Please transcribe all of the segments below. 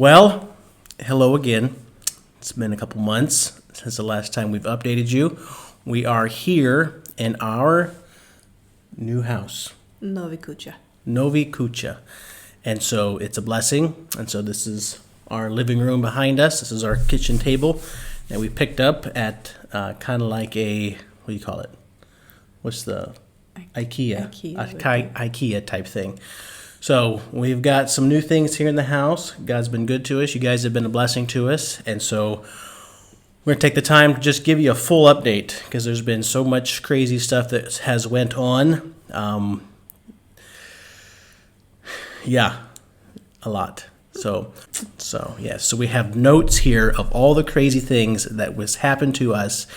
Well, hello again. It's been a couple months since the last time we've updated you. We are here in our new house, Novi Kucha. Novi Kucha. And so it's a blessing. And so this is our living room behind us. This is our kitchen table that we picked up at kind of like a, what do you call it? What's the IKEA? IKEA type thing. So we've got some new things here in the house. God's been good to us. You guys have been a blessing to us. And so we're going to take the time to just give you a full update because there's been so much crazy stuff that has went on. A lot. So we have notes here of all the crazy things that was happened to us.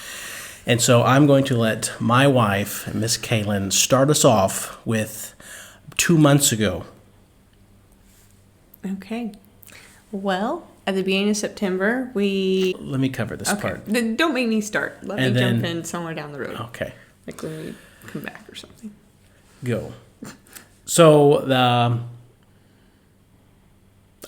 And so I'm going to let my wife, Miss Kaylin, start us off with 2 months ago. Okay. Well, at the beginning of September, Let me cover this part. Then don't make me start. Let me jump in somewhere down the road. Okay. Like when we come back or something. Go. So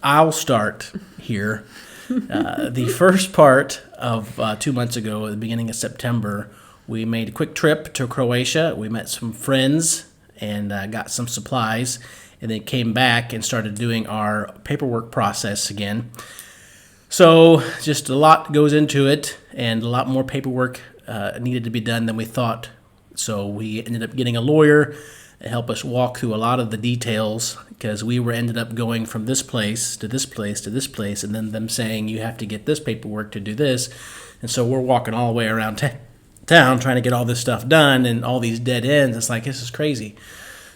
I'll start here. The first part of 2 months ago, at the beginning of September, we made a quick trip to Croatia. We met some friends and got some supplies, and then came back and started doing our paperwork process again. So just a lot goes into it, and a lot more paperwork needed to be done than we thought. So we ended up getting a lawyer to help us walk through a lot of the details, because we ended up going from this place to this place to this place, and then them saying you have to get this paperwork to do this. And so we're walking all the way around town trying to get all this stuff done, and all these dead ends. It's like, this is crazy.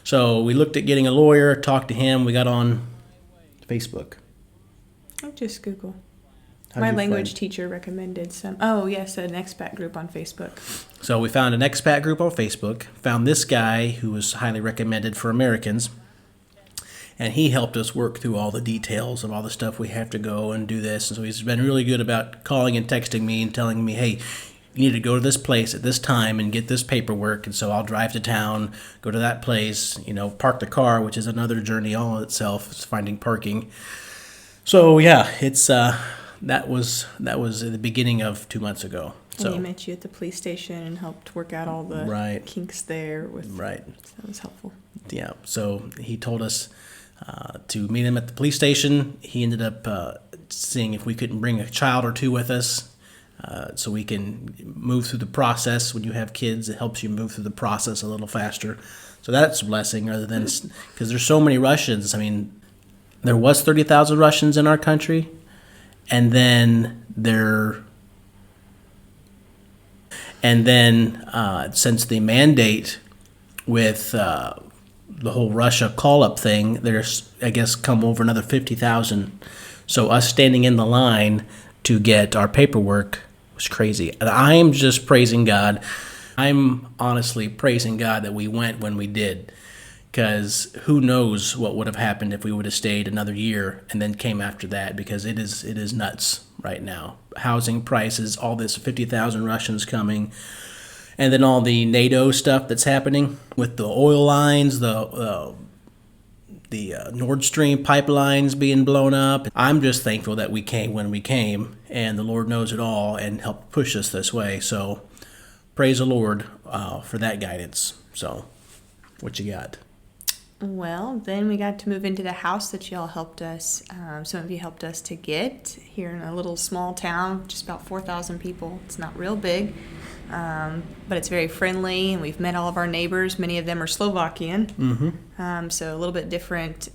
So we looked at getting a lawyer, talked to him. We got on Facebook. Oh, just Google. My language teacher recommended some. Oh, yes, an expat group on Facebook. So we found an expat group on Facebook, found this guy who was highly recommended for Americans, and he helped us work through all the details of all the stuff we have to go and do this. And so he's been really good about calling and texting me and telling me, hey, you need to go to this place at this time and get this paperwork. And so I'll drive to town, go to that place, park the car, which is another journey all in itself. It's finding parking. So yeah, it's that was at the beginning of 2 months ago. So and he met you at the police station and helped work out all the kinks there. Right. So that was helpful. Yeah. So he told us to meet him at the police station. He ended up seeing if we couldn't bring a child or two with us. So we can move through the process. When you have kids, it helps you move through the process a little faster. So that's a blessing, rather than because there's so many Russians. I mean, there was 30,000 Russians in our country, and then since the mandate with the whole Russia call-up thing, there's, I guess, come over another 50,000. So us standing in the line to get our paperwork was crazy. And I'm just praising God. I'm honestly praising God that we went when we did, because who knows what would have happened if we would have stayed another year and then came after that, because it is nuts right now. Housing prices, all this 50,000 Russians coming, and then all the NATO stuff that's happening with the oil lines, the Nord Stream pipelines being blown up. I'm just thankful that we came when we came, and the Lord knows it all and helped push us this way. So praise the Lord for that guidance. So what you got? Well, then we got to move into the house that y'all helped us. Some of you helped us to get here in a little small town, just about 4,000 people. It's not real big, but it's very friendly, and we've met all of our neighbors. Many of them are Slovakian, so a little bit different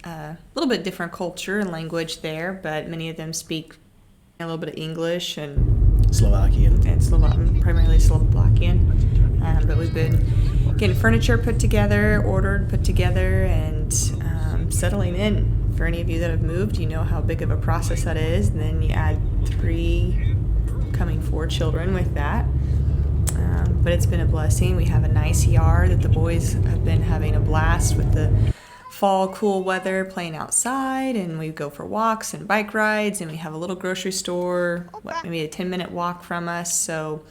culture and language there. But many of them speak a little bit of English and Slovakian, primarily Slovakian. But we've been getting furniture put together, put together, and settling in. For any of you that have moved, you know how big of a process that is. And then you add 4 children with that. But it's been a blessing. We have a nice yard that the boys have been having a blast with the fall cool weather, playing outside, and we go for walks and bike rides, and we have a little grocery store, maybe a 10-minute walk from us. So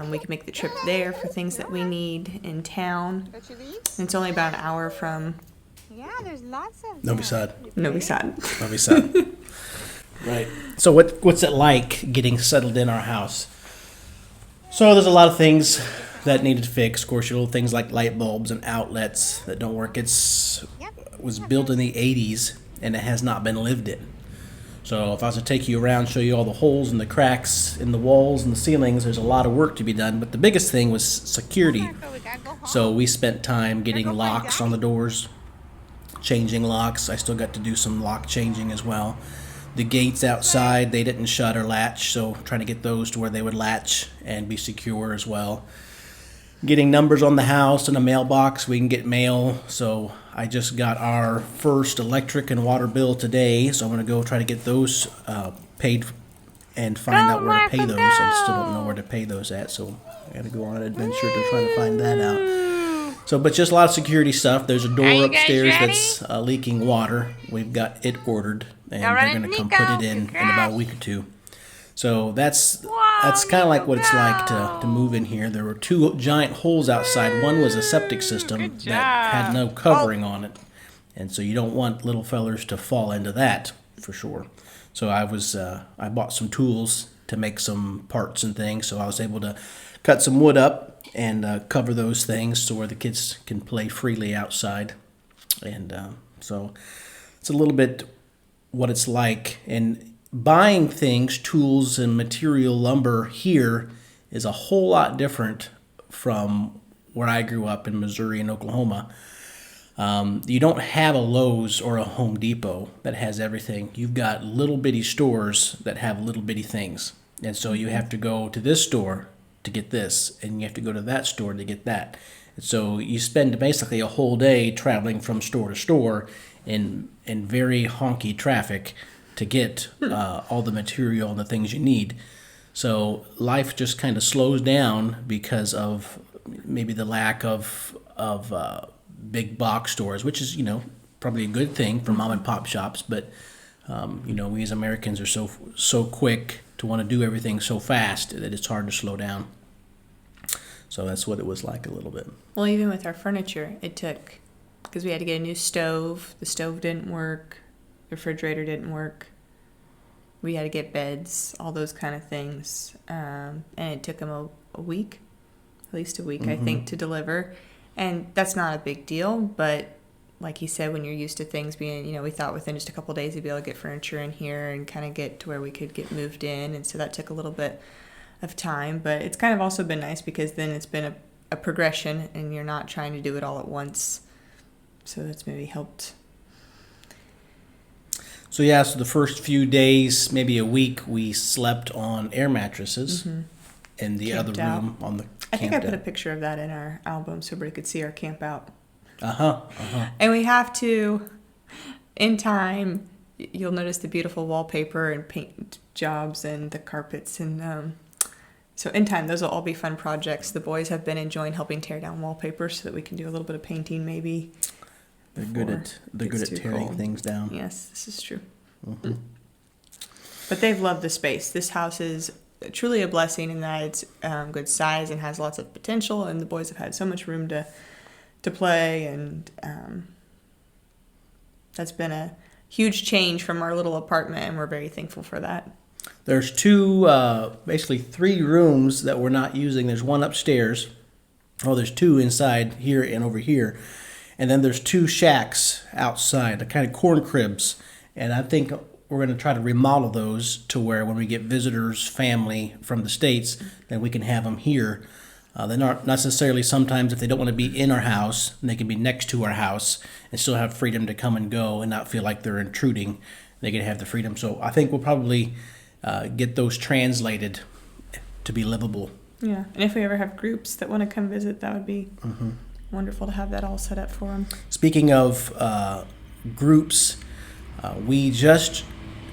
we can make the trip there for things that we need in town. And it's only about an hour from Yeah, there's lots of Novi Sad. Novi Sad. Novi Sad. Right. So what's it like getting settled in our house? So there's a lot of things that needed fixed. Of course, your little things like light bulbs and outlets that don't work. It was built in the 80s and it has not been lived in. So if I was to take you around, show you all the holes and the cracks in the walls and the ceilings, there's a lot of work to be done. But the biggest thing was security. So we spent time getting locks on the doors, changing locks. I still got to do some lock changing as well. The gates outside, they didn't shut or latch, so trying to get those to where they would latch and be secure as well. Getting numbers on the house and a mailbox, we can get mail. So I just got our first electric and water bill today, so I'm going to go try to get those paid and find out where to pay those. I still don't know where to pay those at, so I got to go on an adventure to try to find that out. So, but just a lot of security stuff. There's a door upstairs that's leaking water. We've got it ordered, and they're going to come put it in about a week or two. So that's kind of like what it's like to move in here. There were two giant holes outside. One was a septic system that had no covering on it, and so you don't want little fellers to fall into that for sure. So I bought some tools to make some parts and things, so I was able to cut some wood up and cover those things so where the kids can play freely outside. And so it's a little bit what it's like. And buying things, tools and material lumber here is a whole lot different from where I grew up in Missouri and Oklahoma. You don't have a Lowe's or a Home Depot that has everything. You've got little bitty stores that have little bitty things. And so you have to go to this store to get this, and you have to go to that store to get that. And so you spend basically a whole day traveling from store to store in very honky traffic to get all the material and the things you need. So life just kind of slows down because of maybe the lack of big box stores, which is, probably a good thing for mom and pop shops. But, we as Americans are so quick to want to do everything so fast that it's hard to slow down. So that's what it was like a little bit. Well, even with our furniture, it took, because we had to get a new stove. The stove didn't work. The refrigerator didn't work. We had to get beds, all those kind of things. And it took them a week, at least a week, I think, to deliver. And that's not a big deal, but like he said, when you're used to things being, we thought within just a couple of days we'd be able to get furniture in here and kind of get to where we could get moved in. And so that took a little bit of time, but it's kind of also been nice because then it's been a progression and you're not trying to do it all at once. So that's maybe helped. So so the first few days, maybe a week, we slept on air mattresses in the Camped other room on the I think I put a picture of that in our album so everybody could see our camp out. And we have to, in time, you'll notice the beautiful wallpaper and paint jobs and the carpets. And so in time, those will all be fun projects. The boys have been enjoying helping tear down wallpaper so that we can do a little bit of painting maybe. They're good at tearing things down. Yes, this is true. But they've loved the space. This house is truly a blessing in that it's good size and has lots of potential, and the boys have had so much room to play, and that's been a huge change from our little apartment, and we're very thankful for that. There's basically three rooms that we're not using. There's one upstairs. There's two inside here and over here. And then there's two shacks outside, the kind of corn cribs. And I think we're going to try to remodel those to where when we get visitors, family from the States, then we can have them here. They're not necessarily, sometimes if they don't want to be in our house, they can be next to our house and still have freedom to come and go and not feel like they're intruding. They can have the freedom. So I think we'll probably get those translated to be livable. Yeah, and if we ever have groups that want to come visit, that would be wonderful to have that all set up for them. Speaking of groups, we just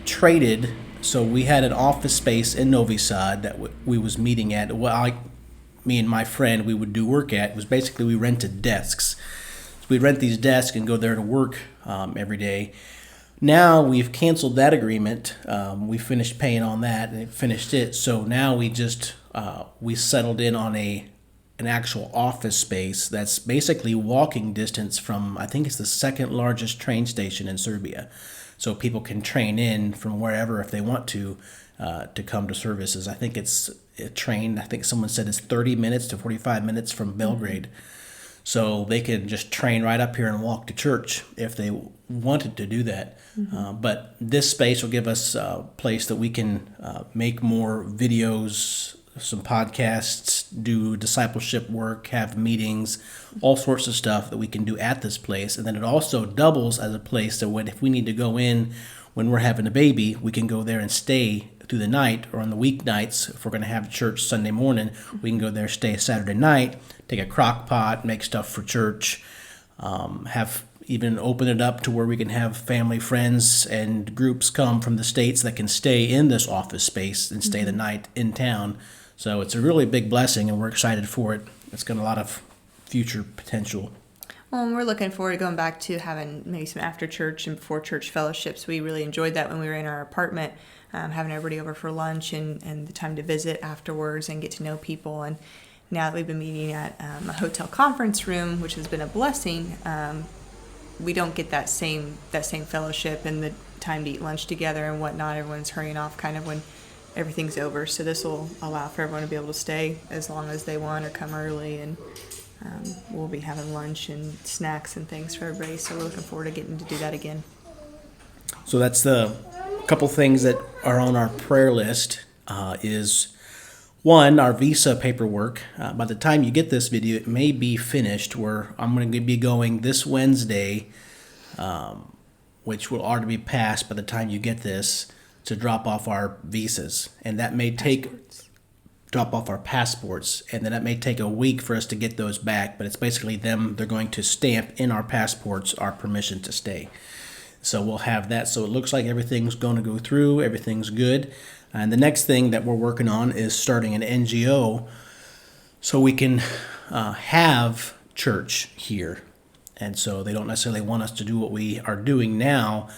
traded. So we had an office space in Novi Sad that we was meeting at. Well, me and my friend, we would do work at. It was basically we rented desks. So we'd rent these desks and go there to work every day. Now we've canceled that agreement. We finished paying on that and it finished it. So now we just we settled in on an actual office space that's basically walking distance from, I think it's the second largest train station in Serbia. so people can train in from wherever if they want to come to services. I think it's a train. I think someone said it's 30 minutes to 45 minutes from Belgrade. So they could just train right up here and walk to church if they wanted to do that. But this space will give us a place that we can make more videos, some podcasts, do discipleship work, have meetings, all sorts of stuff that we can do at this place. And then it also doubles as a place that if we need to go in when we're having a baby, we can go there and stay through the night, or on the weeknights, if we're going to have church Sunday morning, we can go there, stay Saturday night, take a crock pot, make stuff for church, have even open it up to where we can have family, friends, and groups come from the states that can stay in this office space and stay the night in town. So it's a really big blessing, and we're excited for it. It's got a lot of future potential. Well, and we're looking forward to going back to having maybe some after church and before church fellowships. We really enjoyed that when we were in our apartment, having everybody over for lunch and the time to visit afterwards and get to know people. And now that we've been meeting at a hotel conference room, which has been a blessing, we don't get that same fellowship and the time to eat lunch together and whatnot. Everyone's hurrying off kind of when everything's over. So this will allow for everyone to be able to stay as long as they want or come early, and we'll be having lunch and snacks and things for everybody. So we're looking forward to getting to do that again. So that's the couple things that are on our prayer list. Is one, our visa paperwork. By the time you get this video, it may be finished. Where I'm going to be going this Wednesday, which will already be passed by the time you get this, to drop off our visas, and that may drop off our passports, and then that may take a week for us to get those back. But it's basically they're going to stamp in our passports our permission to stay. So we'll have that. So it looks like everything's going to go through. Everything's good. And the next thing that we're working on is starting an NGO so we can have church here. And so they don't necessarily want us to do what we are doing now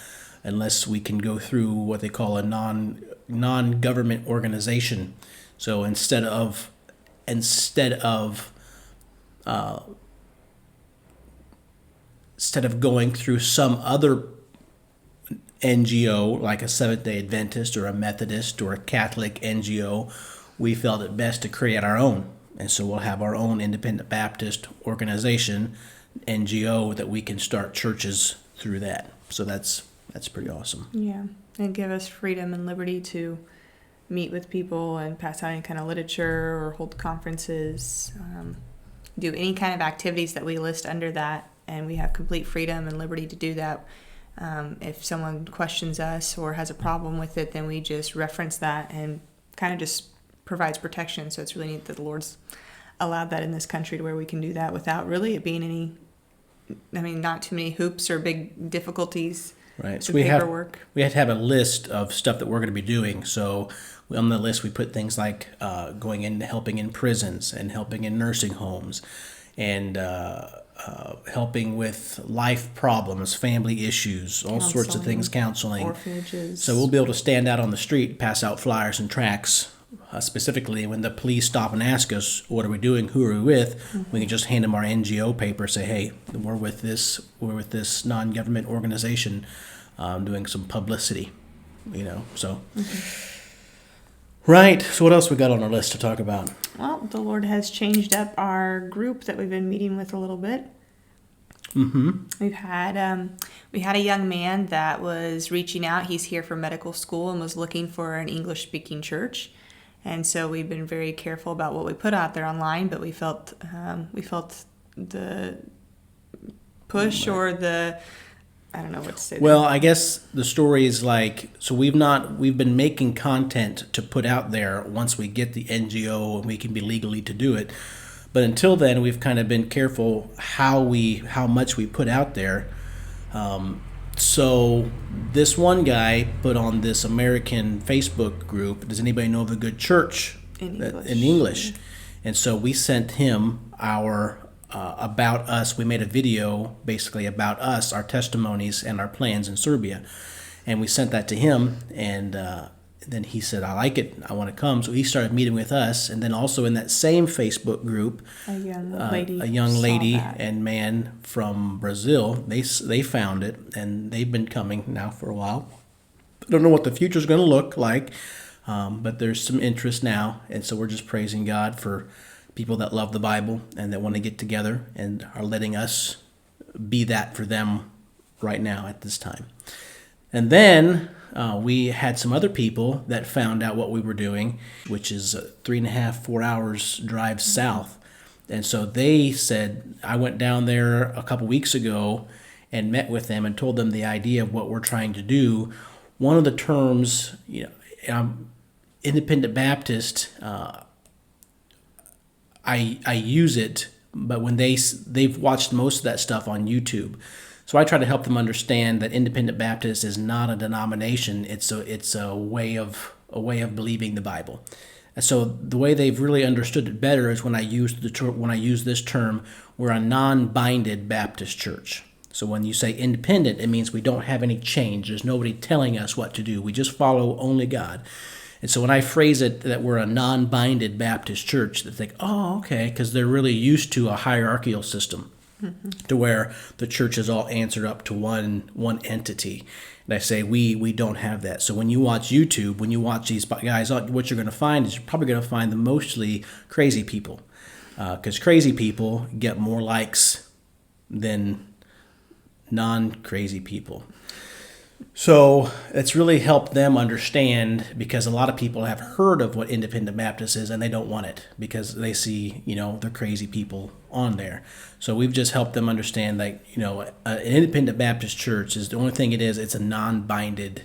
unless we can go through what they call a non-government organization. So instead of going through some other NGO like a Seventh-day Adventist or a Methodist or a Catholic NGO, we felt it best to create our own. And so we'll have our own Independent Baptist organization, NGO, that we can start churches through that. So that's pretty awesome. Yeah, and give us freedom and liberty to meet with people and pass out any kind of literature or hold conferences, do any kind of activities that we list under that, and we have complete freedom and liberty to do that. If someone questions us or has a problem with it, then we just reference that and kind of just provides protection. So it's really neat that the Lord's allowed that in this country to where we can do that without really it being not too many hoops or big difficulties. Right. So we had to have a list of stuff that we're going to be doing. So on the list we put things like going in, helping in prisons and helping in nursing homes, and helping with life problems, family issues, all sorts of things, counseling. Orphanages. So we'll be able to stand out on the street, pass out flyers and tracts. Specifically, when the police stop and ask us, what are we doing, who are we with, we can just hand them our NGO paper, say, hey, we're with this non-government organization doing some publicity, so. Right, so what else we got on our list to talk about? Well, the Lord has changed up our group that we've been meeting with a little bit. We had a young man that was reaching out. He's here for medical school and was looking for an English-speaking church. And so we've been very careful about what we put out there online, but we felt the push or the, I don't know what to say. Well, I guess the story is so we've been making content to put out there once we get the NGO and we can be legally to do it. But until then, we've kind of been careful how much we put out there. So this one guy put on this American Facebook group, does anybody know of a good church in English? And so we sent him our about us. We made a video basically about us, our testimonies and our plans in Serbia. And we sent that to him, and then he said, I like it, I want to come. So he started meeting with us. And then also in that same Facebook group, A young saw lady that. and man from Brazil, they found it, and they've been coming now for a while. I don't know what the future's going to look like, but there's some interest now. And so we're just praising God for people that love the Bible and that want to get together and are letting us be that for them right now at this time. And then we had some other people that found out what we were doing, which is 3.5-4 hours drive south. And so they said, I went down there a couple weeks ago and met with them and told them the idea of what we're trying to do. One of the terms, Independent Baptist, I use it, but when they've watched most of that stuff on YouTube. So I try to help them understand that Independent Baptist is not a denomination. It's a way of believing the Bible. And so the way they've really understood it better is when I use this term, we're a non-binded Baptist church. So when you say independent, it means we don't have any change. There's nobody telling us what to do. We just follow only God. And so when I phrase it that we're a non-binded Baptist church, they think, oh, okay, because they're really used to a hierarchical system to where the church is all answered up to one entity. And I say we don't have that. So when you watch YouTube, when you watch these guys, what you're going to find is you're probably going to find them mostly crazy people, because crazy people get more likes than non-crazy people. So it's really helped them understand, because a lot of people have heard of what Independent Baptist is and they don't want it because they see, the crazy people on there. So we've just helped them understand that, an Independent Baptist church is the only thing it is. It's a non-binded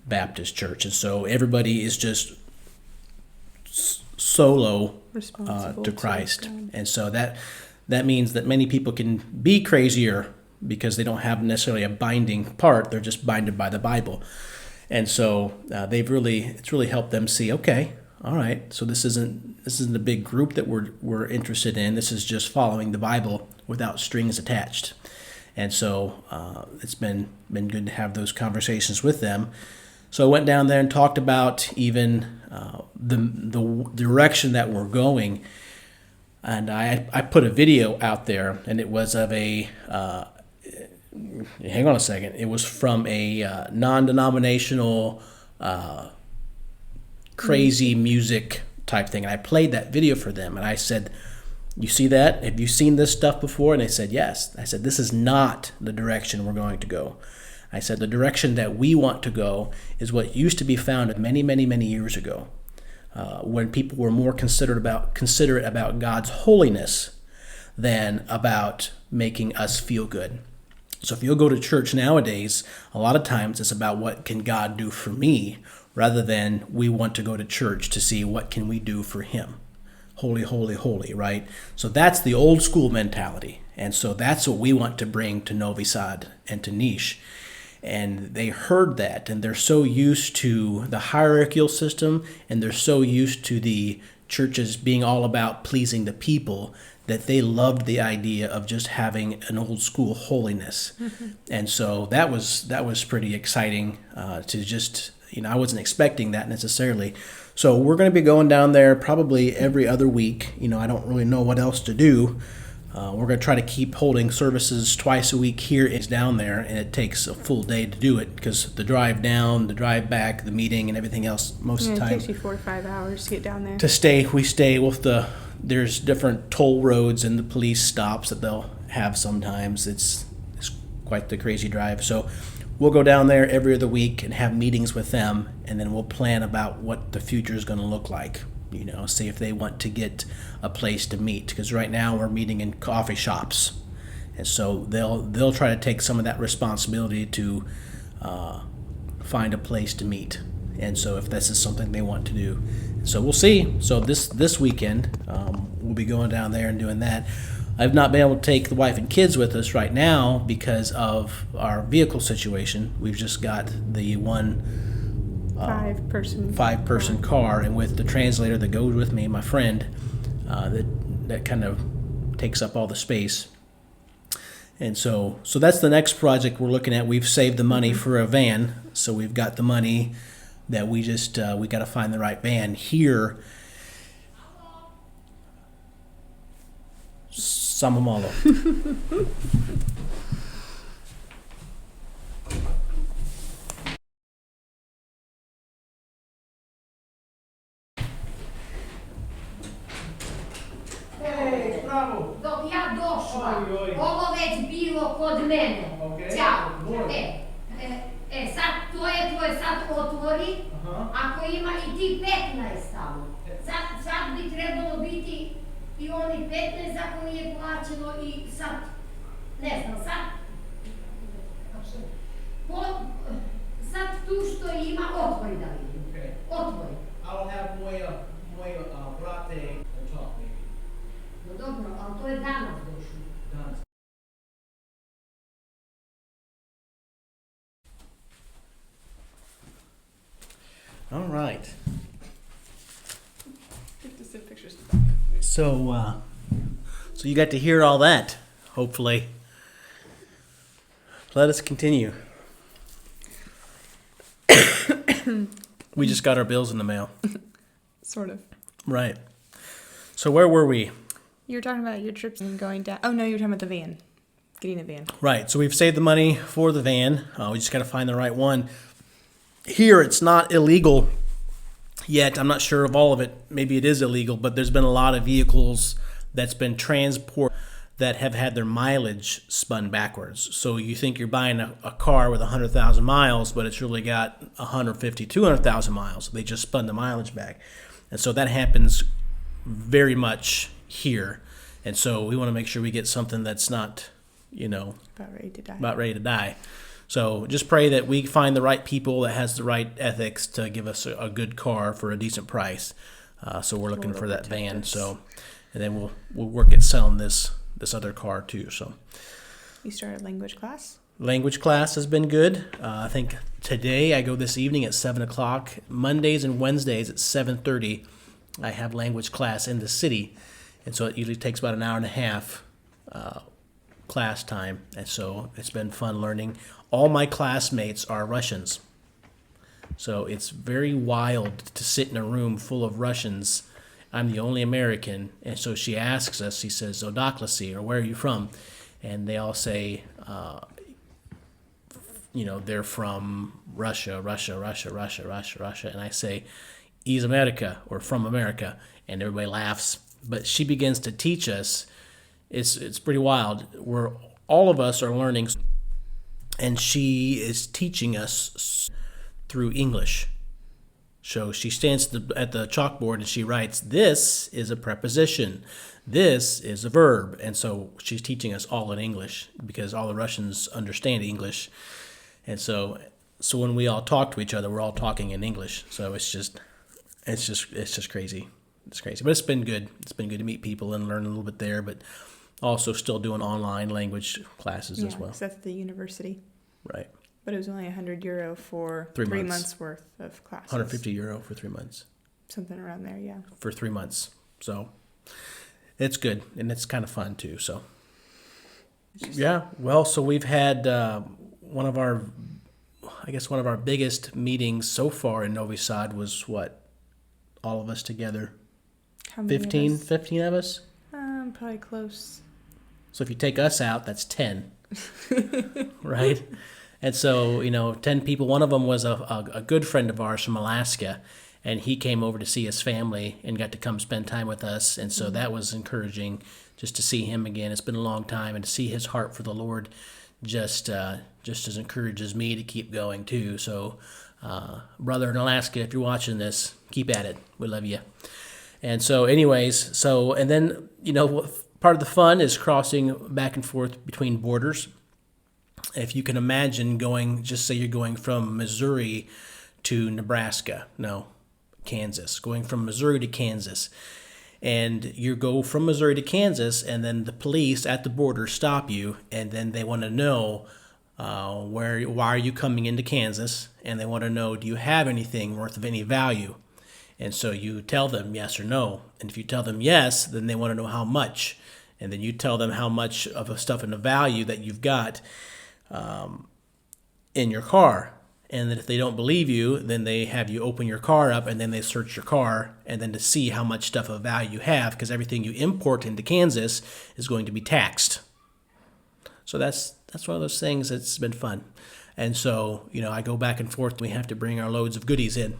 Baptist church. And so everybody is just solo to Christ. And so that means that many people can be crazier because they don't have necessarily a binding part. They're just binded by the Bible. And so it's really helped them see, okay, all right, so this isn't a big group that we're interested in. This is just following the Bible without strings attached. And so it's been good to have those conversations with them. So I went down there and talked about even the direction that we're going. And I put a video out there, and it was of a hang on a second. It was from a non-denominational crazy music type thing. And I played that video for them. And I said, you see that? Have you seen this stuff before? And they said, yes. I said, this is not the direction we're going to go. I said, the direction that we want to go is what used to be found many, many, many years ago, when people were more considerate about God's holiness than about making us feel good. So if you'll go to church nowadays, a lot of times it's about what can God do for me, rather than we want to go to church to see what can we do for him. Holy, holy, holy, right? So that's the old school mentality. And so that's what we want to bring to Novi Sad and to Niche. And they heard that, and they're so used to the hierarchical system, and they're so used to the churches being all about pleasing the people, that they loved the idea of just having an old school holiness. Mm-hmm. And so that was pretty exciting to just, I wasn't expecting that necessarily. So we're going to be going down there probably every other week. I don't really know what else to do. We're going to try to keep holding services twice a week here. It's down there, and it takes a full day to do it because the drive down, the drive back, the meeting, and everything else most of the time. It takes you 4 to 5 hours to get down there. We stay with there's different toll roads and the police stops that they'll have sometimes. It's quite the crazy drive. So we'll go down there every other week and have meetings with them, and then we'll plan about what the future is going to look like. See if they want to get a place to meet, because right now we're meeting in coffee shops, and so they'll try to take some of that responsibility to find a place to meet. And so if this is something they want to do, so we'll see. So this weekend we'll be going down there and doing that. I've not been able to take the wife and kids with us right now because of our vehicle situation. We've just got the one 5-person car, and with the translator that goes with me, my friend, that kind of takes up all the space. And so that's the next project we're looking at. We've saved the money for a van, so we've got the money that we just we got to find the right van here. Samamalo. Dok ja došla, ovo već bilo kod mene. Ćao. Sad to je tvoje, sad otvori. Ako ima i ti 15 tamo. Sad bi trebalo biti i oni 15 ako nije plaćeno i sad, ne znam, sad tu što ima, otvori da vidim. Otvori. I'll have Moya Brate and talk maybe. No dobro, ali to je danas došlo. Danas. All right. So you got to hear all that, hopefully. Let us continue. We just got our bills in the mail. Sort of. Right. So where were we? You were talking about your trips and going down. Oh, no, you were talking about the van. Getting the van. Right. So we've saved the money for the van. We just got to find the right one. Here, it's not illegal yet. I'm not sure of all of it. Maybe it is illegal, but there's been a lot of vehicles that's been transported that have had their mileage spun backwards. So you think you're buying a car with 100,000 miles, but it's really got 150, 200,000 miles. They just spun the mileage back. And so that happens very much here. And so we want to make sure we get something that's not, About ready to die. about ready to die. So just pray that we find the right people that has the right ethics to give us a good car for a decent price. So we're looking Lord for will that protect van. us. So, and then we'll work at selling this other car too. So You started language class? language class has been good. I think today I go this evening at 7:00. Mondays and Wednesdays at 7:30. I have language class in the city, and so it usually takes about an hour and a half class time. And so it's been fun learning. All my classmates are Russians, so it's very wild to sit in a room full of Russians. I'm the only American, and so she asks us. She says, "Zodoklasi," or "Where are you from?" And they all say, they're from Russia, and I say, "Is America," or "From America," and everybody laughs. But she begins to teach us. It's pretty wild. All of us are learning, and she is teaching us through English. So she stands at the chalkboard and she writes, "This is a preposition. This is a verb." And so she's teaching us all in English because all the Russians understand English. And so when we all talk to each other, we're all talking in English. So it's just crazy. It's crazy. But it's been good. It's been good to meet people and learn a little bit there, but also still doing online language classes as well. 'Cause that's the university. Right. But it was only €100 for 3 3 months. months worth of classes. €150 for 3 months. Something around there, yeah. For 3 months. So it's good, and it's kind of fun too. So yeah, well, so we've had one of our biggest meetings so far in Novi Sad was what, all of us together, How many 15 of of us? us. Probably close. So if you take us out, that's 10, right? And so 10 people. One of them was a good friend of ours from Alaska. And he came over to see his family and got to come spend time with us. And so that was encouraging just to see him again. It's been a long time. And to see his heart for the Lord just as encourages me to keep going too. So, brother in Alaska, if you're watching this, keep at it. We love you. And so anyways, and then, part of the fun is crossing back and forth between borders. If you can imagine just say you're going from Missouri to Nebraska. No. Kansas, going from Missouri to Kansas. And you go from Missouri to Kansas, and then the police at the border stop you, and then they want to know why are you coming into Kansas, and they want to know, do you have anything worth of any value? And so you tell them yes or no. And if you tell them yes, then they want to know how much. And then you tell them how much of a stuff and the value that you've got in your car. And then if they don't believe you, then they have you open your car up and then they search your car and then to see how much stuff of value you have, because everything you import into Kansas is going to be taxed. So that's one of those things that's been fun. And so, I go back and forth. We have to bring our loads of goodies in,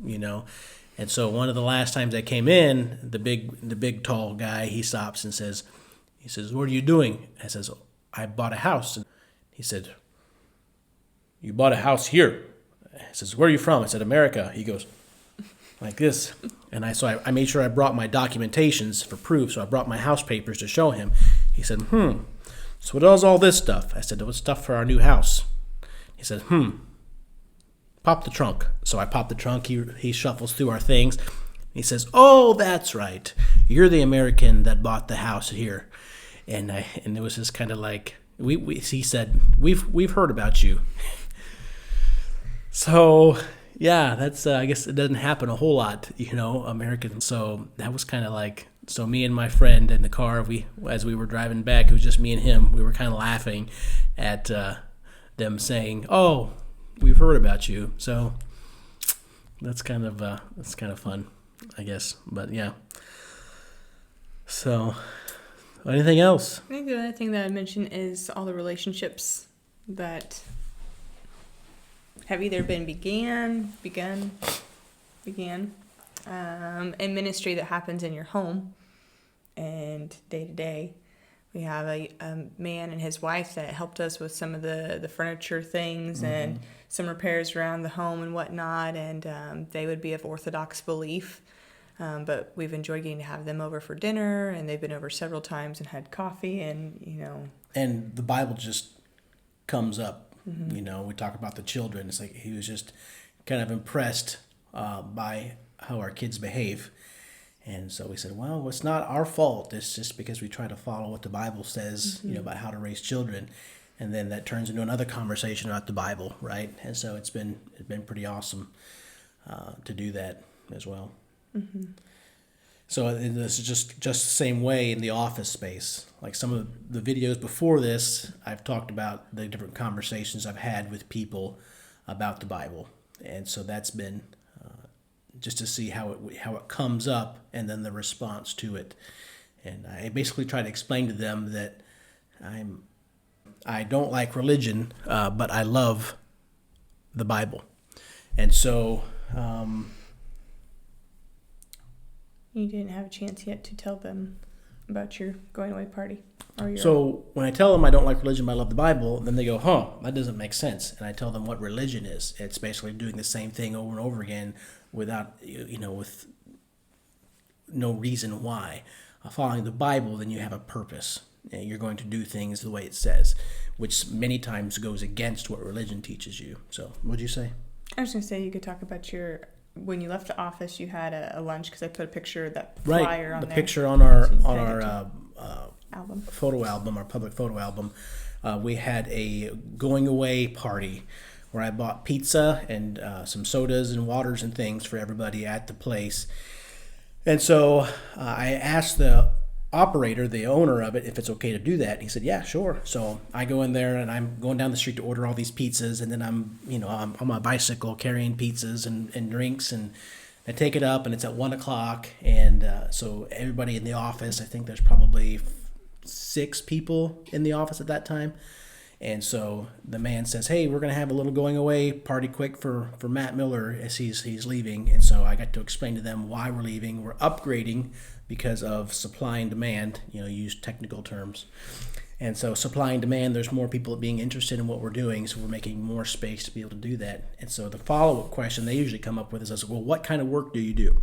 And so one of the last times I came in, the big tall guy, he stops and says, "What are you doing?" I says, "I bought a house." And he said, "You bought a house here?" I says, "Where are you from?" I said, "America." He goes like this. And I made sure I brought my documentations for proof. So I brought my house papers to show him. He said, "So what is all this stuff?" I said, "It was stuff for our new house." He said, "Pop the trunk." So I pop the trunk. He shuffles through our things. He says, "Oh, that's right. You're the American that bought the house here." And it was just kind of like, he said, we've heard about you. So yeah, that's I guess it doesn't happen a whole lot, Americans. So that was kind of like, so me and my friend in the car, as we were driving back, it was just me and him. We were kind of laughing at them saying, "Oh, we've heard about you." So that's kind of fun, I guess. But yeah. So anything else? I think the other thing that I mentioned is all the relationships that have either been began, and ministry that happens in your home and day to day. We have a man and his wife that helped us with some of the furniture things and some repairs around the home and whatnot, and they would be of Orthodox belief. But we've enjoyed getting to have them over for dinner, and they've been over several times and had coffee, and And the Bible just comes up. We talk about the children. It's like he was just kind of impressed by how our kids behave. And so we said, well, it's not our fault. It's just because we try to follow what the Bible says, about how to raise children. And then that turns into another conversation about the Bible, right? And so it's been pretty awesome to do that as well. So this is just the same way in the office space. Like some of the videos before this, I've talked about the different conversations I've had with people about the Bible. And so that's been just to see how it comes up and then the response to it. And I basically try to explain to them that I don't like religion, but I love the Bible. And so you didn't have a chance yet to tell them about your going away party. So when I tell them I don't like religion but I love the Bible, then they go, that doesn't make sense. And I tell them what religion is. It's basically doing the same thing over and over again without, with no reason why. Following the Bible, then you have a purpose. You're going to do things the way it says, which many times goes against what religion teaches you. So what'd you say? I was going to say you could talk about when you left the office, you had a lunch, because I put a picture of that flyer on there. The picture on our album. Photo album, our public photo album. We had a going away party where I bought pizza and some sodas and waters and things for everybody at the place. And so I asked the operator, the owner of it, if it's okay to do that. He said, "Yeah, sure." So I go in there and I'm going down the street to order all these pizzas, and then I'm on my bicycle carrying pizzas and drinks, and I take it up, and it's at 1:00, and so everybody in the office, I think there's probably 6 people in the office at that time. And so the man says, "Hey, we're going to have a little going away party quick for Matt Miller as he's leaving." And so I got to explain to them why we're leaving. We're upgrading because of supply and demand, use technical terms. And so supply and demand, there's more people being interested in what we're doing, so we're making more space to be able to do that. And so the follow-up question they usually come up with is, well, what kind of work do you do?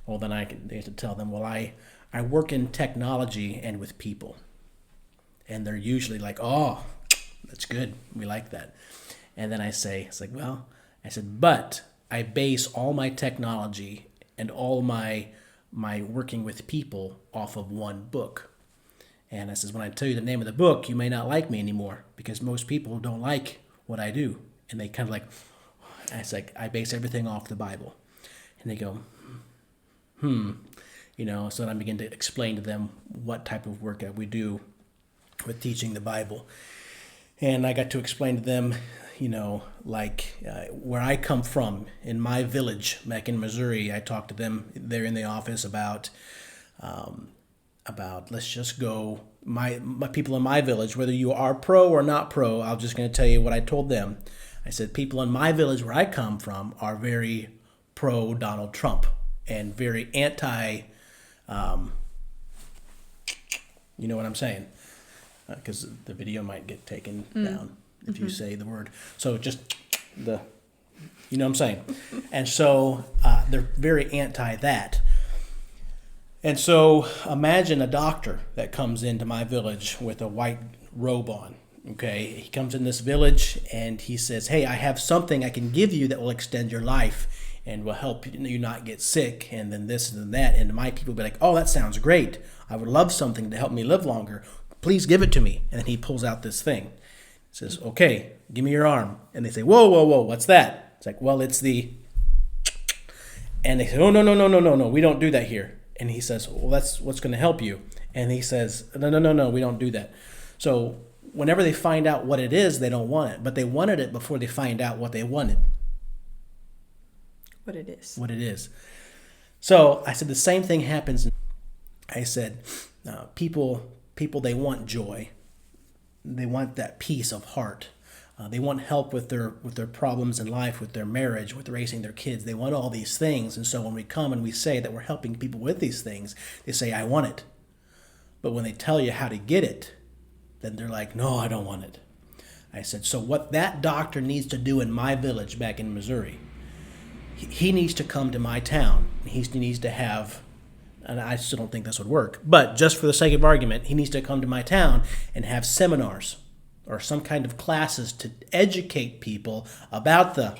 Well, then they have to tell them, well, I work in technology and with people. And they're usually like, "Oh, that's good. We like that." And then I say, but I base all my technology and all my working with people off of one book. And I says, when I tell you the name of the book, you may not like me anymore because most people don't like what I do. And they kind of like, it's like, I base everything off the Bible. And they go, so then I begin to explain to them what type of work that we do with teaching the Bible. And I got to explain to them, where I come from in my village back in Missouri, I talked to them there in the office about let's just go my people in my village, whether you are pro or not pro. I'm just going to tell you what I told them. I said people in my village where I come from are very pro Donald Trump and very anti. You know what I'm saying? Because the video might get taken down if you say the word. So just you know what I'm saying? And so they're very anti that. And so imagine a doctor that comes into my village with a white robe on. Okay, he comes in this village and he says, "Hey, I have something I can give you that will extend your life and will help you not get sick, and then this and then that." And my people will be like, "Oh, that sounds great. I would love something to help me live longer. Please give it to me." And then he pulls out this thing. He says, "Okay, give me your arm." And they say, "Whoa, whoa, whoa, what's that?" It's like, "Well, it's the..." And they say, "Oh, no, we don't do that here." And he says, "Well, that's what's going to help you." And he says, No, we don't do that." So whenever they find out what it is, they don't want it. But they wanted it before they find out what they wanted. What it is. What it is. So I said the same thing happens. I said, people, they want joy. They want that peace of heart. They want help with their problems in life, with their marriage, with raising their kids. They want all these things. And so when we come and we say that we're helping people with these things, they say, "I want it." But when they tell you how to get it, then they're like, "No, I don't want it." I said, so what that doctor needs to do in my village back in Missouri, he needs to come to my town. He needs to have, and I still don't think this would work, but just for the sake of argument, he needs to come to my town and have seminars or some kind of classes to educate people about the...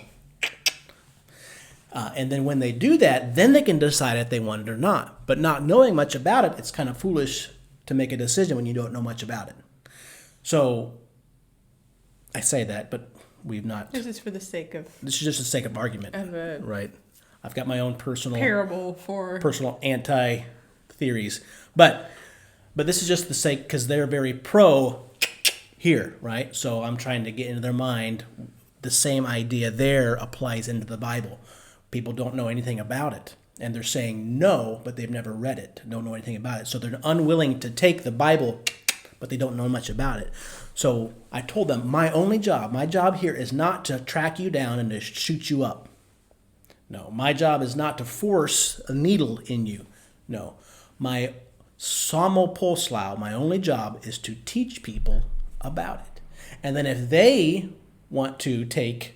and then when they do that, then they can decide if they want it or not. But not knowing much about it, it's kind of foolish to make a decision when you don't know much about it. So I say that, but we've not... This is for the sake of... This is just the sake of argument, right? I've got my own personal anti-theories, but this is just the sake, because they're very pro here, right? So I'm trying to get into their mind. The same idea there applies into the Bible. People don't know anything about it, and they're saying no, but they've never read it, don't know anything about it. So they're unwilling to take the Bible, but they don't know much about it. So I told them, my job here is not to track you down and to shoot you up. No, my job is not to force a needle in you. No, my samoposlau, my only job is to teach people about it. And then if they want to take,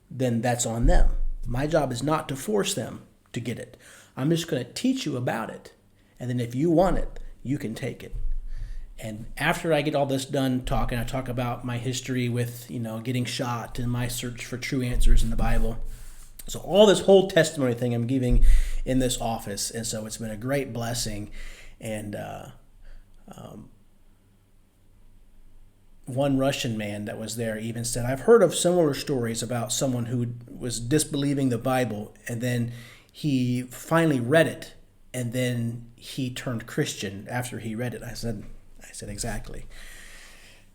then that's on them. My job is not to force them to get it. I'm just going to teach you about it. And then if you want it, you can take it. And after I get all this done talking, I talk about my history with, getting shot and my search for true answers in the Bible. So all this whole testimony thing I'm giving in this office. And so it's been a great blessing. And one Russian man that was there even said, "I've heard of similar stories about someone who was disbelieving the Bible, and then he finally read it, and then he turned Christian after he read it." I said, exactly.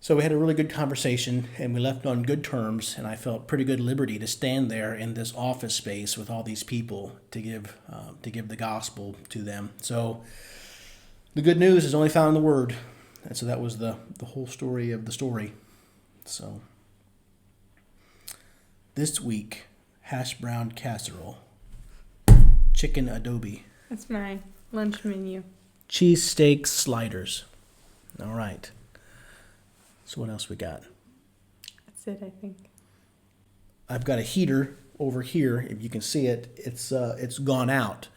So we had a really good conversation, and we left on good terms, and I felt pretty good liberty to stand there in this office space with all these people to give the gospel to them. So the good news is only found in the Word. And so that was the whole story of the story. So this week, hash brown casserole, chicken adobe. That's my lunch menu. Cheesesteak sliders. All right. So what else we got? That's it, I think. I've got a heater over here. If you can see it, it's gone out.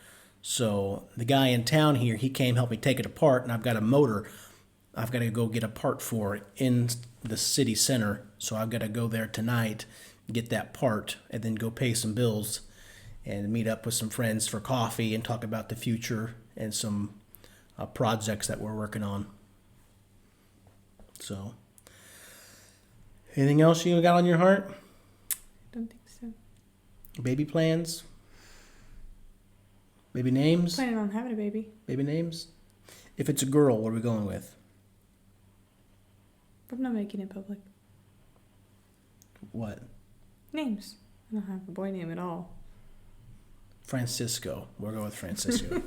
So the guy in town here, he came help me take it apart, and I've got a motor I've got to go get a part for in the city center. So I've got to go there tonight, get that part, and then go pay some bills and meet up with some friends for coffee and talk about the future and some projects that we're working on. So, anything else you got on your heart? I don't think so. Baby plans? Baby names? Planning on having a baby. Baby names? If it's a girl, what are we going with? I'm not making it public. What? Names. I don't have a boy name at all. Francisco. We'll go with Francisco.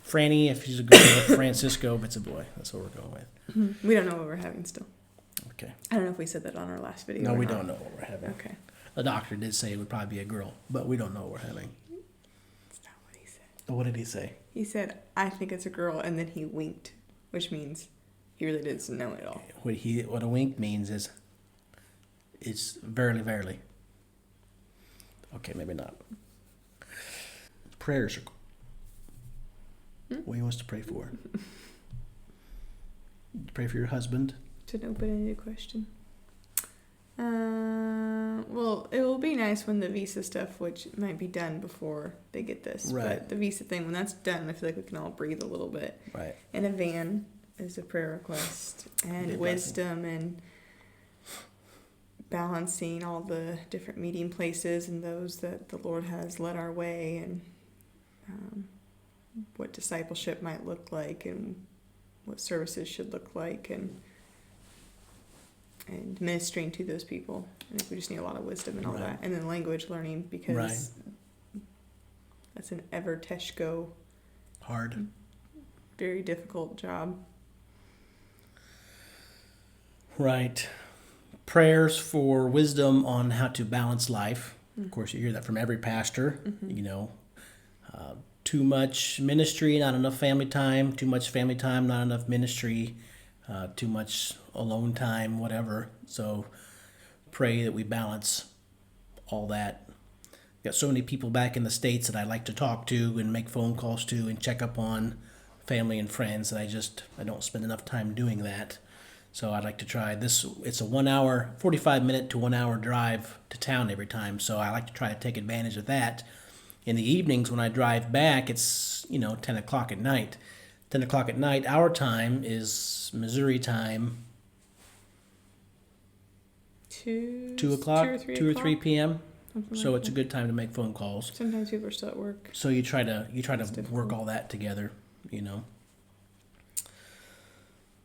Franny if she's a girl. Francisco if it's a boy. That's what we're going with. We don't know what we're having still. Okay. I don't know if we said that on our last video. No, or we not. don't know what we're having. Okay. The doctor did say it would probably be a girl, but we don't know what we're having. That's not what he said. What did he say? He said, I think it's a girl, and then he winked, which means he really didn't know it all. What a wink means is it's verily, verily. Okay, maybe not. Prayers are. What do you want us to pray for? Pray for your husband. It's an open-ended question. Well, it will be nice when the visa stuff, which might be done before they get this. Right. But the visa thing, when that's done, I feel like we can all breathe a little bit. Right. And a van is a prayer request. And Be a wisdom and balancing all the different meeting places and those that the Lord has led our way, and what discipleship might look like and what services should look like, and ministering to those people. I think we just need a lot of wisdom and all Right. that. And then language learning, because Right. that's an ever teshko, Hard. very difficult job. Right. Prayers for wisdom on how to balance life. Of course, you hear that from every pastor. You know, too much ministry, not enough family time. Too much family time, not enough ministry. Too much alone time, whatever. So pray that we balance all that. Got so many people back in the States that I like to talk to and make phone calls to and check up on, family and friends, and I don't spend enough time doing that. So I'd like to try this. It's a 1 hour, 45 minute to 1 hour drive to town every time. So I like to try to take advantage of that. In the evenings when I drive back, it's, 10 o'clock at night. 10 o'clock at night, our time is Missouri time, 2 2 o'clock, 2 or 3 o'clock? p.m. Something So like it's a that. good time to make phone calls. Sometimes people are still at work. So you try to difficult. work all that together,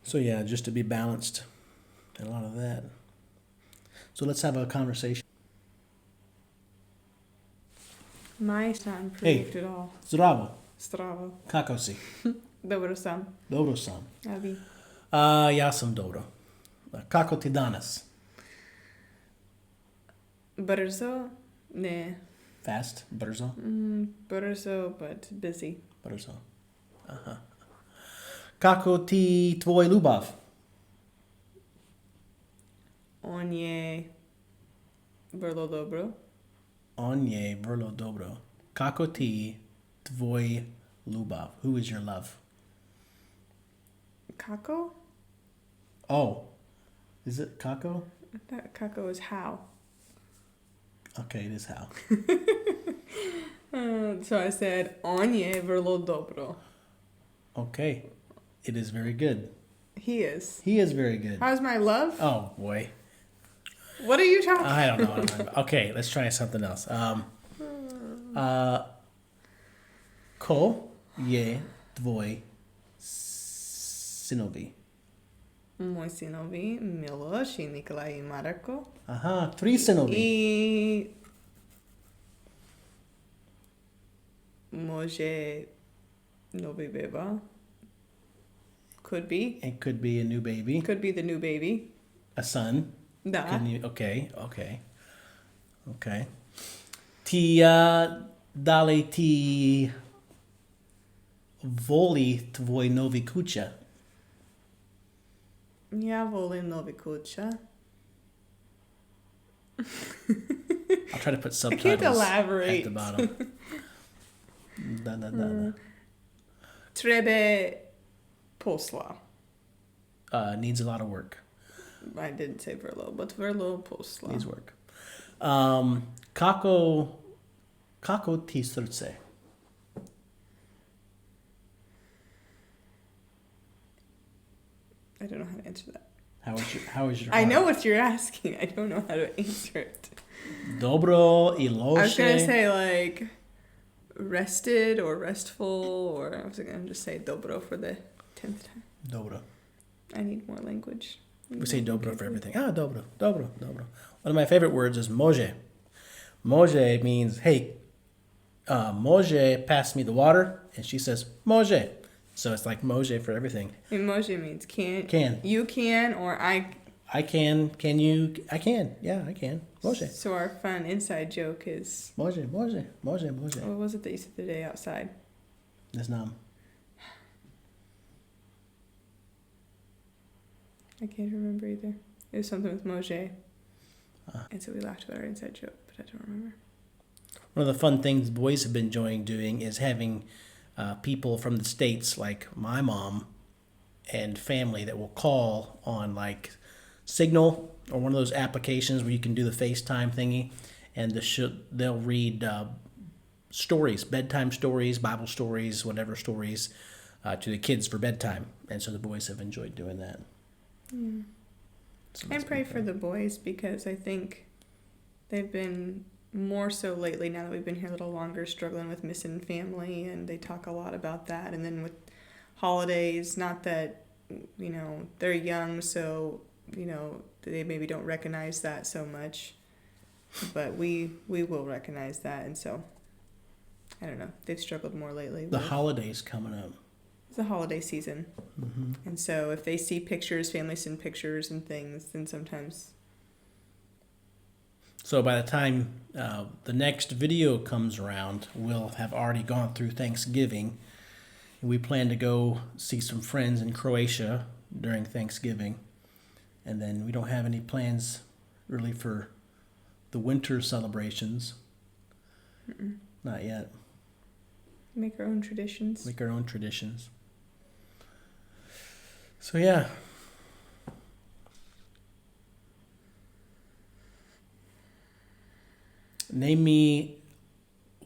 So yeah, just to be balanced and a lot of that. So let's have a conversation. Mine's not improved at all. Zdravo, Strava. kako si? Dobro sam. Dobro sam. A vi? Ja sam dobro. Kako ti danas? Brzo? Ne. Fast, brzo, Brzo, but busy. brzo. Aha. Kako ti tvoj ljubav? On je vrlo dobro. On je vrlo dobro. Kako ti tvoj ljubav? Who is your love? Kako? Oh, is it kako? I thought kako is how. Okay, it is how. So I said, on je vrlo dobro. Okay, it is very good. He is. He is very good. How's my love? Oh boy, What are you talking I don't know what I'm talking about. Okay, let's try something else. Ko je tvoj synovi? Moj sinovi, Miloš i Nikolaj i Marko. Aha, 3 synovi. I može novi beba. Could be. It could be a new baby, Could be the new baby. a son. Da. Okay. Da li ti voli tvoj novi kuća? Ja volim novi kuća. I'll try to put I subtitles can't elaborate. at the bottom. Da. Trebe posla. Needs a lot of work. I didn't say vrlo, but vrlo posla. Needs work. Kako ti srce? I don't know how to answer that. How is your I heart? know what you're asking. I don't know how to answer it. Dobro i loše. I was gonna say like rested or restful, or I was gonna just say dobro for the 10th time. Dobro. I need more language. We say dobro for everything. Ah, dobro, dobro, dobro. One of my favorite words is moje. Moje means, hey, moje, pass me the water. And she says, moje. So it's like moje for everything. Emoji means can. Can. You can, or I. I can you? I can. Yeah, I can. Moje. So our fun inside joke is, Moje, moje, moje, moje. what was it that you said the day outside? Nesnam. I can't remember either. It was something with Mojay. And so we laughed about our inside joke, but I don't remember. One of the fun things boys have been enjoying doing is having people from the States, like my mom and family, that will call on like Signal or one of those applications where you can do the FaceTime thingy, and they'll read stories, bedtime stories, Bible stories, whatever stories, to the kids for bedtime. And so the boys have enjoyed doing that. Yeah. So And that's pray been for fun. the boys, because I think they've been more so lately, now that we've been here a little longer, struggling with missing family, and they talk a lot about that. And then with holidays, not that, they're young, so, they maybe don't recognize that so much, but we will recognize that. And so, I don't know, they've struggled more lately. The with- holidays coming up. It's the holiday season. Mm-hmm. And so if they see pictures, families send pictures and things, then sometimes. So by the time the next video comes around, we'll have already gone through Thanksgiving. We plan to go see some friends in Croatia during Thanksgiving. And then we don't have any plans really for the winter celebrations. Mm-mm. Not yet. Make our own traditions. Make our own traditions. So yeah. Name me,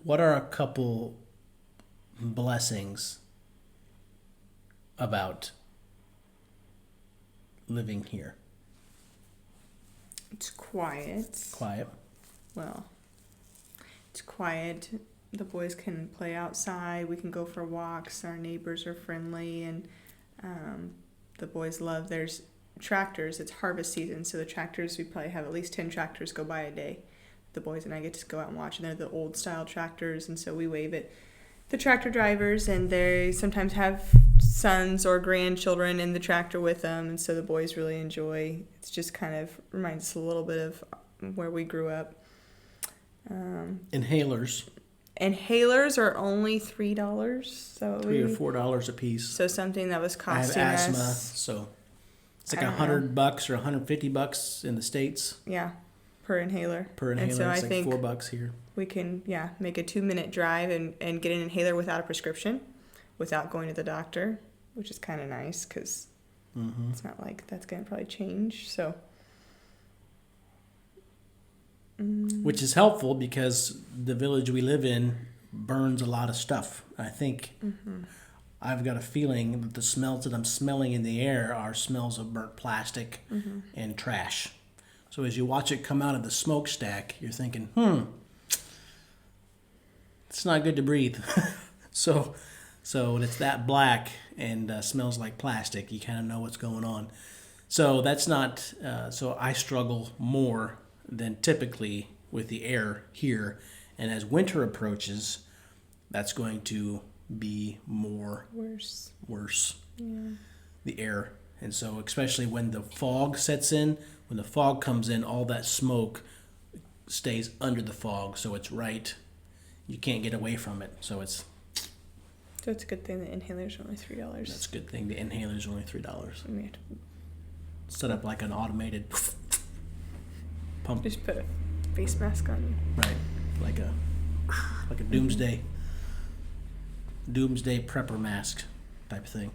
what are a couple blessings about living here? It's quiet. Quiet. Well, it's quiet. The boys can play outside. We can go for walks. Our neighbors are friendly, and the boys love. There's tractors. It's harvest season, so the tractors, we probably have at least 10 tractors go by a day. The boys and I get to go out and watch, and they're the old style tractors, and so we wave at the tractor drivers, and they sometimes have sons or grandchildren in the tractor with them, and so the boys really enjoy. It's just kind of reminds us a little bit of where we grew up. Inhalers, Inhalers are only $3. So $3 or $4 a piece. So something that was I have costing asthma, us, so it's like I don't know. $100 or $150 in the States yeah, per inhaler. per inhaler. And so It's I like think $4 here. we can, make a 2-minute drive and get an inhaler without a prescription, without going to the doctor, which is kind of nice because Mm-hmm. it's not like that's going to probably change. So, Which is helpful because the village we live in burns a lot of stuff. I think I've got a feeling that the smells that I'm smelling in the air are smells of burnt plastic and trash. So as you watch it come out of the smokestack, you're thinking, it's not good to breathe. So when it's that black and smells like plastic, you kind of know what's going on. So that's not, so I struggle more than typically with the air here. And as winter approaches, that's going to be more worse. worse, Yeah. the air. And so especially when the fog sets in, when the fog comes in, all that smoke stays under the fog. So it's right, you can't get away from it. So So it's a good thing the inhalers are only $3. that's a good thing. The inhaler's only $3. And we have to Set up like an automated pump, just put a face mask on you. right? Like a doomsday prepper mask type of thing.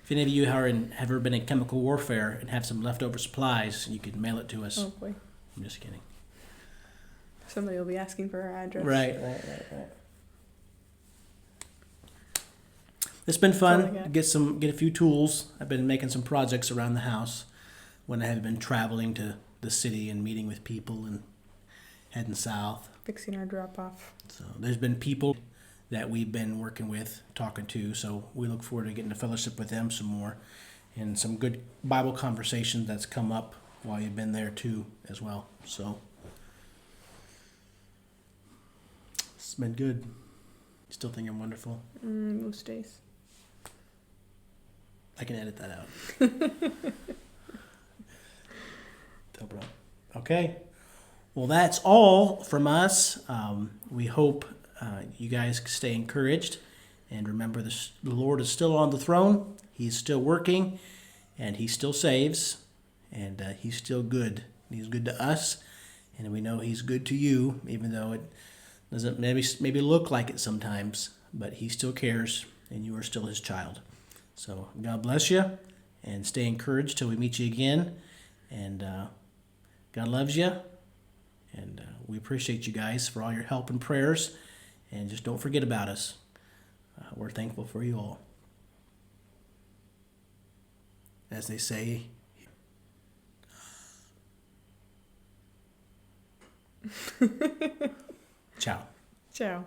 If any of you have ever been in chemical warfare and have some leftover supplies, you could mail it to us. Oh boy. I'm just kidding. Somebody will be asking for our address. Right. It's been That's all I fun. got. Get a few tools. I've been making some projects around the house when I have been traveling to the city and meeting with people and heading south. Fixing our drop off. So there's been people that we've been working with, talking to. So we look forward to getting to fellowship with them some more. and some good Bible conversation that's come up while you've been there too, as well. So it's been good. Still think I'm wonderful. Most days. I can edit that out. Tell bro. Okay. Well, that's all from us. We hope you guys stay encouraged. And remember, the Lord is still on the throne. He's still working. And He still saves. And He's still good. He's good to us. And we know He's good to you, even though it doesn't maybe look like it sometimes. But He still cares. And you are still His child. So God bless you. And stay encouraged till we meet you again. And God loves you. And we appreciate you guys for all your help and prayers. And just don't forget about us. We're thankful for you all. As they say, ciao. Ciao.